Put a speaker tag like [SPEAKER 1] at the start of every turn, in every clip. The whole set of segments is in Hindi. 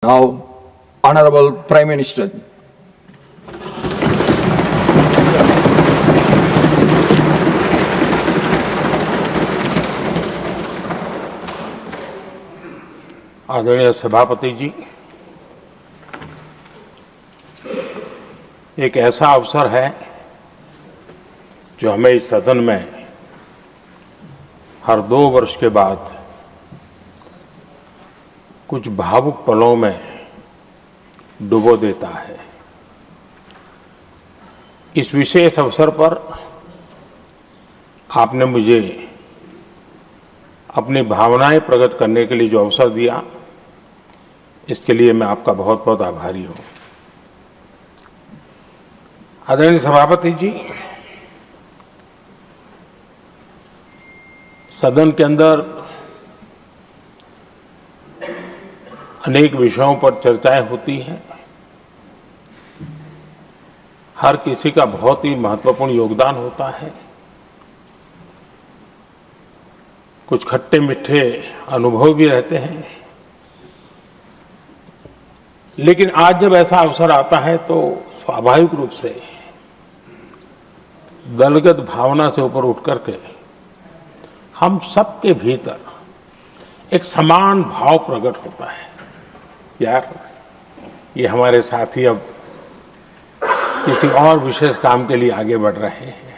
[SPEAKER 1] Now, Honorable Prime Minister.
[SPEAKER 2] आदरणीय सभापति जी, एक ऐसा अवसर है जो हमें इस सदन में हर 2 वर्ष के बाद कुछ भावुक पलों में डुबो देता है। इस विशेष अवसर पर आपने मुझे अपनी भावनाएं प्रकट करने के लिए जो अवसर दिया, इसके लिए मैं आपका बहुत बहुत आभारी हूं। आदरणीय सभापति जी, सदन के अंदर अनेक विषयों पर चर्चाएं होती हैं। हर किसी का बहुत ही महत्वपूर्ण योगदान होता है। कुछ खट्टे मीठे अनुभव भी रहते हैं, लेकिन आज जब ऐसा अवसर आता है तो स्वाभाविक रूप से दलगत भावना से ऊपर उठ करके हम सबके भीतर एक समान भाव प्रकट होता है। यार, ये हमारे साथी अब किसी और विशेष काम के लिए आगे बढ़ रहे हैं।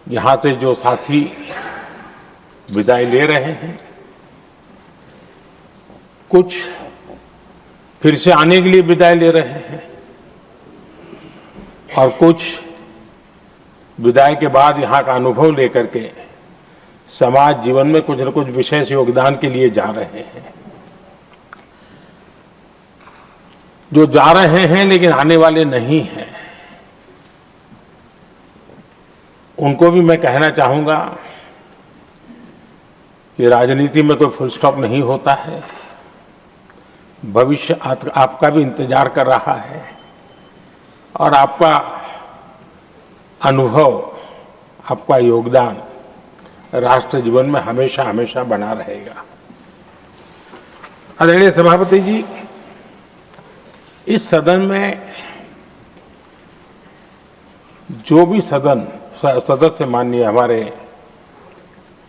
[SPEAKER 2] यहां से जो साथी विदाई ले रहे हैं, कुछ फिर से आने के लिए विदाई ले रहे हैं और कुछ विदाई के बाद यहाँ का अनुभव लेकर के समाज जीवन में कुछ न कुछ विशेष योगदान के लिए जा रहे हैं। जो जा रहे हैं लेकिन आने वाले नहीं हैं, उनको भी मैं कहना चाहूंगा कि राजनीति में कोई फुल स्टॉप नहीं होता है। भविष्य आपका भी इंतजार कर रहा है और आपका अनुभव, आपका योगदान राष्ट्र जीवन में हमेशा हमेशा बना रहेगा। आदरणीय सभापति जी, इस सदन में जो भी सदस्य माननीय हमारे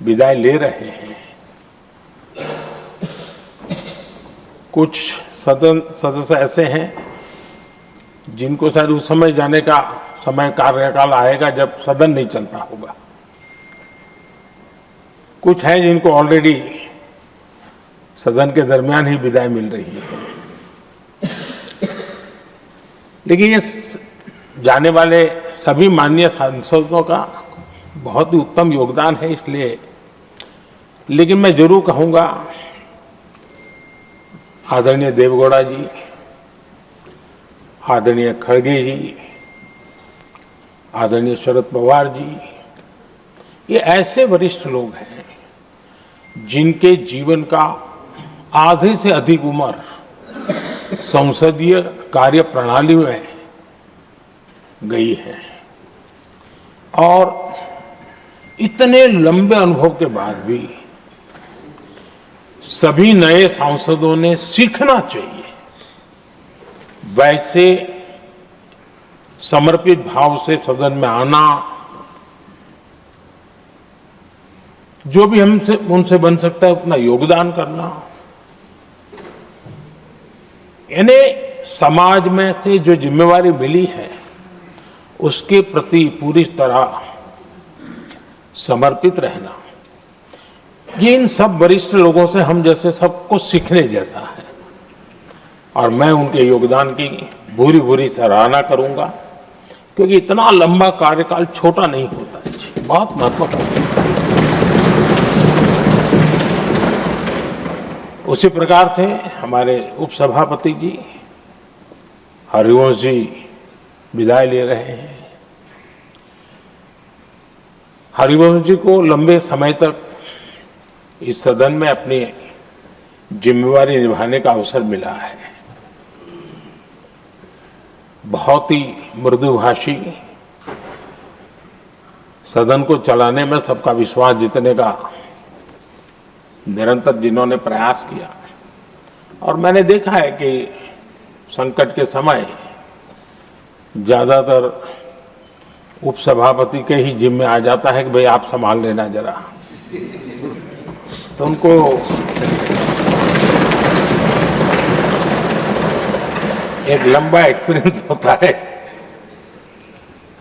[SPEAKER 2] विदाई ले रहे हैं, कुछ सदस्य ऐसे हैं जिनको शायद उस समय जाने का समय कार्यकाल आएगा जब सदन नहीं चलता होगा। कुछ हैं जिनको ऑलरेडी सदन के दरमियान ही विदाई मिल रही है। लेकिन ये जाने वाले सभी माननीय सांसदों का बहुत ही उत्तम योगदान है, इसलिए लेकिन मैं जरूर कहूंगा, आदरणीय देवगौड़ा जी, आदरणीय खड़गे जी, आदरणीय शरद पवार जी, ये ऐसे वरिष्ठ लोग हैं जिनके जीवन का आधे से अधिक उम्र संसदीय कार्य प्रणाली में गई है और इतने लंबे अनुभव के बाद भी सभी नए सांसदों ने सीखना चाहिए वैसे समर्पित भाव से सदन में आना, जो भी हमसे उनसे बन सकता है उतना योगदान करना, यानी समाज में से जो जिम्मेवारी मिली है उसके प्रति पूरी तरह समर्पित रहना, ये इन सब वरिष्ठ लोगों से हम जैसे सबको सीखने जैसा है और मैं उनके योगदान की भूरी भूरी सराहना करूंगा, क्योंकि इतना लंबा कार्यकाल छोटा नहीं होता है, बहुत महत्वपूर्ण है। उसी प्रकार से हमारे उपसभापति जी हरिवंश जी विदाई ले रहे हैं। हरिवंश जी को लंबे समय तक इस सदन में अपनी जिम्मेवारी निभाने का अवसर मिला है। बहुत ही मृदुभाषी, सदन को चलाने में सबका विश्वास जीतने का निरंतर जिन्होंने प्रयास किया, और मैंने देखा है कि संकट के समय ज्यादातर उपसभापति के ही जिम्मे आ जाता है कि भाई आप संभाल लेना जरा, तो उनको एक लंबा एक्सपीरियंस होता है,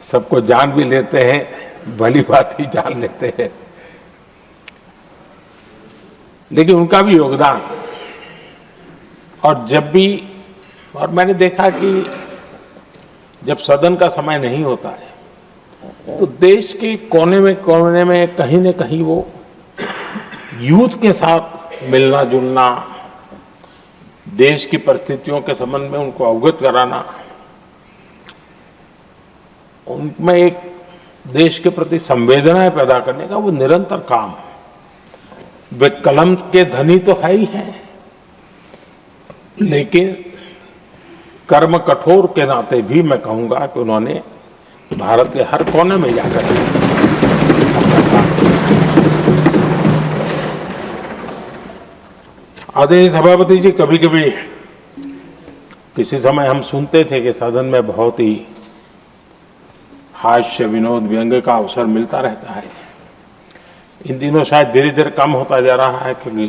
[SPEAKER 2] सबको जान भी लेते हैं, भली बात ही जान लेते हैं, लेकिन उनका भी योगदान। और जब भी, और मैंने देखा कि जब सदन का समय नहीं होता है तो देश के कोने में कहीं न कहीं वो यूथ के साथ मिलना जुलना, देश की परिस्थितियों के संबंध में उनको अवगत कराना, उनमें एक देश के प्रति संवेदनाएं पैदा करने का वो निरंतर काम। वे कलम के धनी तो है ही हैं, लेकिन कर्म कठोर के नाते भी मैं कहूंगा कि उन्होंने भारत के हर कोने में जाकर आदरणीय सभापति जी, कभी कभी किसी समय हम सुनते थे कि सदन में बहुत ही हास्य विनोद व्यंग्य का अवसर मिलता रहता है। इन दिनों शायद धीरे धीरे कम होता जा रहा है, क्योंकि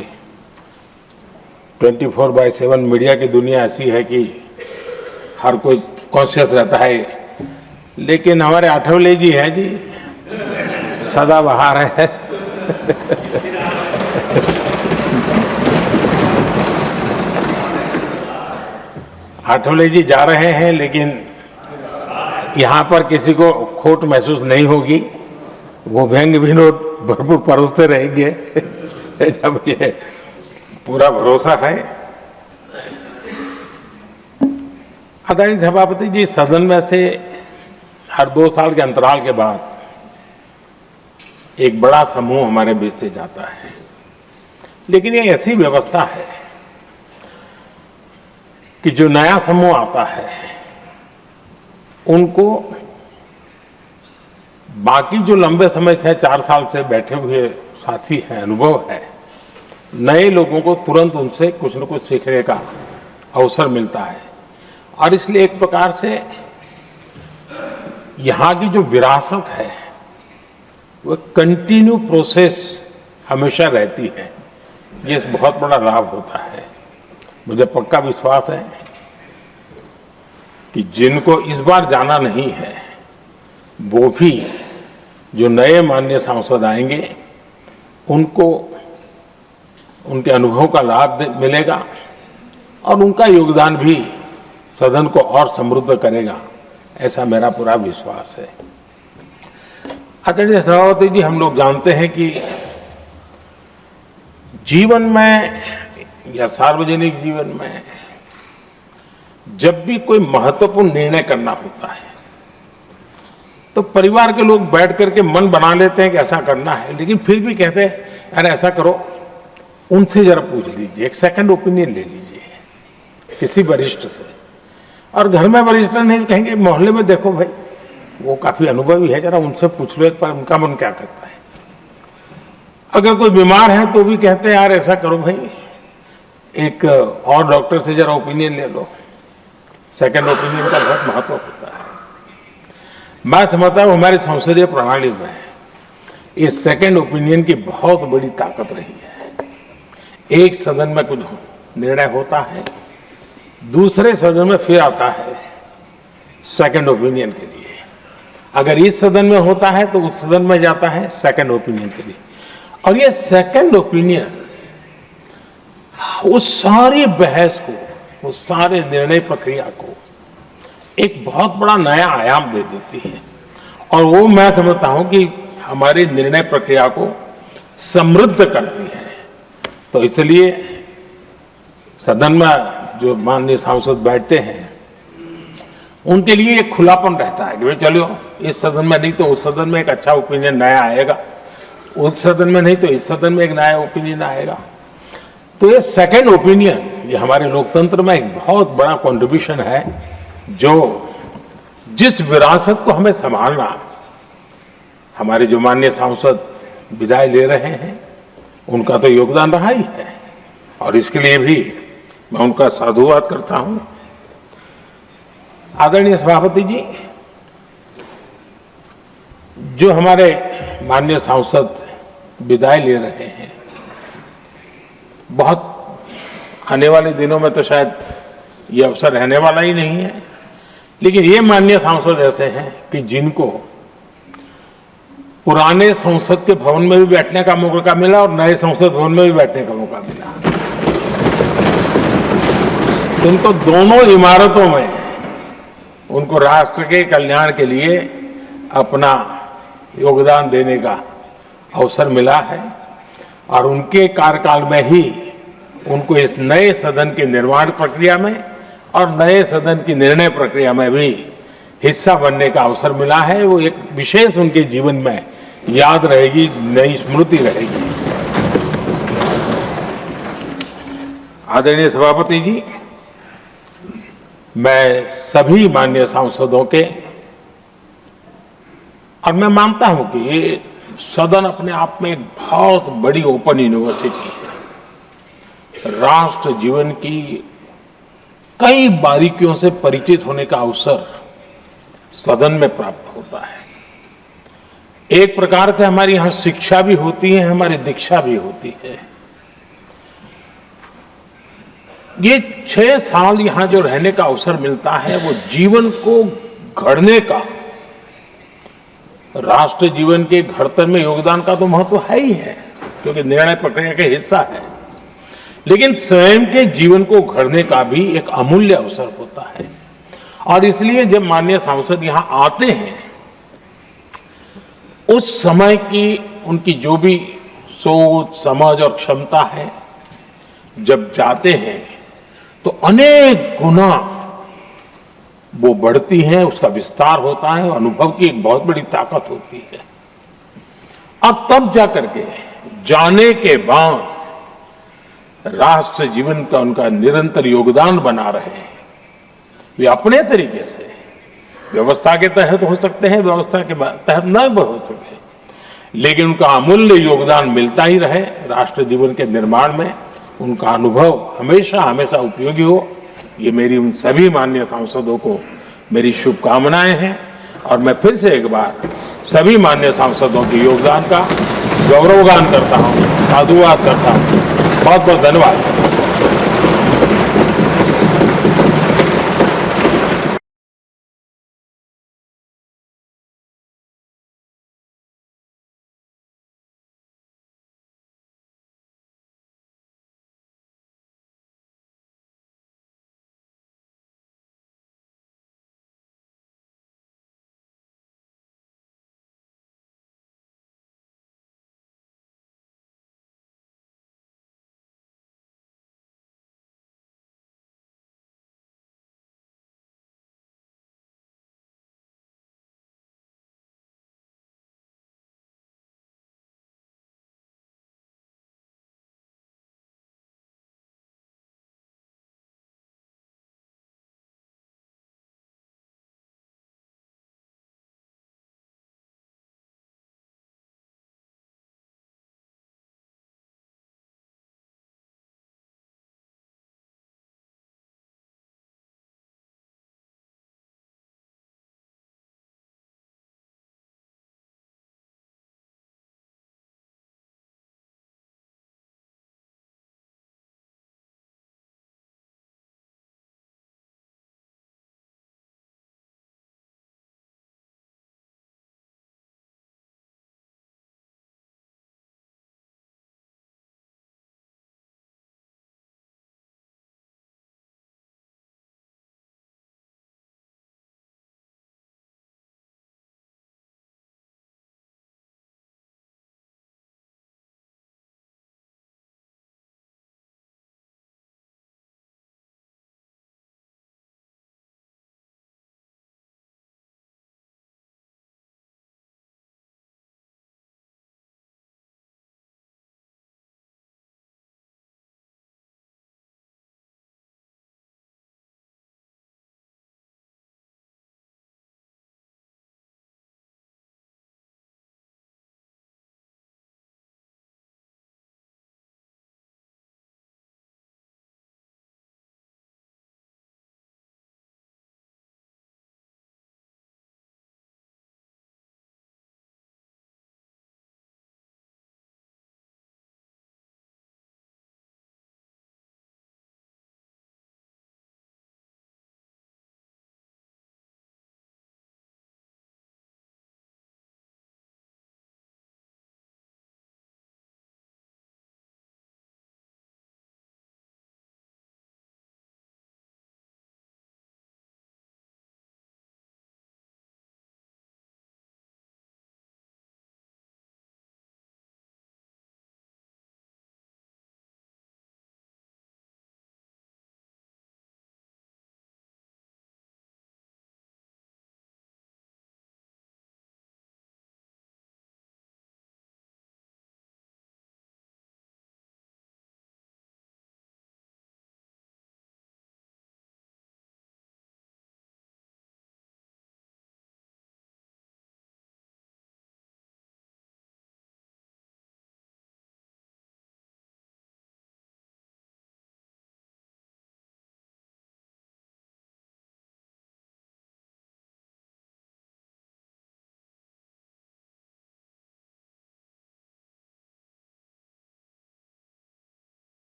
[SPEAKER 2] 24/7 मीडिया की दुनिया ऐसी है कि हर कोई कॉन्शियस रहता है। लेकिन हमारे आठवले जी हैं जी, सदाबहार है। आठवले जी जा रहे हैं, लेकिन यहाँ पर किसी को खोट महसूस नहीं होगी, वो व्यंग्य विनोद भरपूर परोसते रहेंगे। जब ये पूरा भरोसा है। आदरणीय सभापति जी, सदन में से हर 2 साल के अंतराल के बाद एक बड़ा समूह हमारे बीच से जाता है, लेकिन ये ऐसी व्यवस्था है कि जो नया समूह आता है उनको बाकी जो लंबे समय से 4 साल से बैठे हुए साथी हैं, अनुभव है, नए लोगों को तुरंत उनसे कुछ न कुछ सीखने का अवसर मिलता है। और इसलिए एक प्रकार से यहाँ की जो विरासत है वो कंटिन्यू प्रोसेस हमेशा रहती है। ये बहुत बड़ा लाभ होता है। मुझे पक्का विश्वास है कि जिनको इस बार जाना नहीं है वो भी जो नए माननीय सांसद आएंगे उनको उनके अनुभव का लाभ मिलेगा और उनका योगदान भी सदन को और समृद्ध करेगा, ऐसा मेरा पूरा विश्वास है। आदरणीय सभापति जी, हम लोग जानते हैं कि जीवन में या सार्वजनिक जीवन में जब भी कोई महत्वपूर्ण निर्णय करना होता है तो परिवार के लोग बैठ करके मन बना लेते हैं कि ऐसा करना है, लेकिन फिर भी कहते हैं अरे ऐसा करो, उनसे जरा पूछ लीजिए, एक सेकंड ओपिनियन ले लीजिए किसी वरिष्ठ से। और घर में वरिष्ठ नहीं कहेंगे, मोहल्ले में देखो भाई वो काफी अनुभवी है, जरा उनसे पूछ लो एक बार उनका मन क्या करता है। अगर कोई बीमार है तो भी कहते हैं यार ऐसा करो भाई, एक और डॉक्टर से जरा ओपिनियन ले लो। सेकंड ओपिनियन का बहुत महत्व होता है। मैं समझता हूँ हमारी संसदीय प्रणाली में इस सेकंड ओपिनियन की बहुत बड़ी ताकत रही है। एक सदन में कुछ निर्णय होता है, दूसरे सदन में फिर आता है सेकंड ओपिनियन के लिए। अगर इस सदन में होता है तो उस सदन में जाता है सेकंड ओपिनियन के लिए। और ये सेकंड ओपिनियन उस सारी बहस को, उस सारे निर्णय प्रक्रिया को एक बहुत बड़ा नया आयाम दे देती है। और वो मैं समझता हूं कि हमारी निर्णय प्रक्रिया को समृद्ध करती है। तो इसलिए सदन में जो माननीय सांसद बैठते हैं उनके लिए एक खुलापन रहता है कि भाई चलो इस सदन में नहीं तो उस सदन में एक अच्छा ओपिनियन नया आएगा, उस सदन में नहीं तो इस सदन में एक नया ओपिनियन आएगा। तो ये सेकंड ओपिनियन ये हमारे लोकतंत्र में एक बहुत बड़ा कंट्रीब्यूशन है, जो जिस विरासत को हमें संभालना, हमारे जो माननीय सांसद विदाई ले रहे हैं उनका तो योगदान रहा ही है और इसके लिए भी मैं उनका साधुवाद करता हूं। आदरणीय सभापति जी, जो हमारे माननीय सांसद विदाई ले रहे हैं, बहुत आने वाले दिनों में तो शायद ये अवसर रहने वाला ही नहीं है, लेकिन ये माननीय सांसद ऐसे हैं कि जिनको पुराने संसद के भवन में भी बैठने का मौका मिला और नए संसद भवन में भी बैठने का मौका मिला। उनको दोनों इमारतों में उनको राष्ट्र के कल्याण के लिए अपना योगदान देने का अवसर मिला है और उनके कार्यकाल में ही उनको इस नए सदन के निर्माण प्रक्रिया में और नए सदन की निर्णय प्रक्रिया में भी हिस्सा बनने का अवसर मिला है। वो एक विशेष उनके जीवन में याद रहेगी, नई स्मृति रहेगी। आदरणीय सभापति जी, मैं सभी माननीय सांसदों के, और मैं मानता हूं कि ये सदन अपने आप में एक बहुत बड़ी ओपन यूनिवर्सिटी है। राष्ट्र जीवन की कई बारीकियों से परिचित होने का अवसर सदन में प्राप्त होता है। एक प्रकार से हमारी यहां शिक्षा भी होती है, हमारी दीक्षा भी होती है। ये 6 साल यहां जो रहने का अवसर मिलता है, वो जीवन को घड़ने का, राष्ट्र जीवन के घड़तर में योगदान का तो महत्व है ही है, क्योंकि निर्णय प्रक्रिया का हिस्सा है, लेकिन स्वयं के जीवन को घड़ने का भी एक अमूल्य अवसर होता है। और इसलिए जब माननीय सांसद यहां आते हैं, उस समय की उनकी जो भी सोच, समझ और क्षमता है, जब जाते हैं तो अनेक गुना वो बढ़ती है, उसका विस्तार होता है, अनुभव की एक बहुत बड़ी ताकत होती है। और तब जाकर के जाने के बाद राष्ट्र जीवन का उनका निरंतर योगदान बना रहे हैं। वे अपने तरीके से व्यवस्था के तहत हो सकते हैं, व्यवस्था के तहत न हो सके, लेकिन उनका अमूल्य योगदान मिलता ही रहे राष्ट्र जीवन के निर्माण में। उनका अनुभव हमेशा हमेशा उपयोगी हो, ये मेरी उन सभी माननीय सांसदों को मेरी शुभकामनाएं हैं। और मैं फिर से एक बार सभी माननीय सांसदों के योगदान का गौरवगान करता हूं, साधुवाद करता हूं। बहुत बहुत धन्यवाद।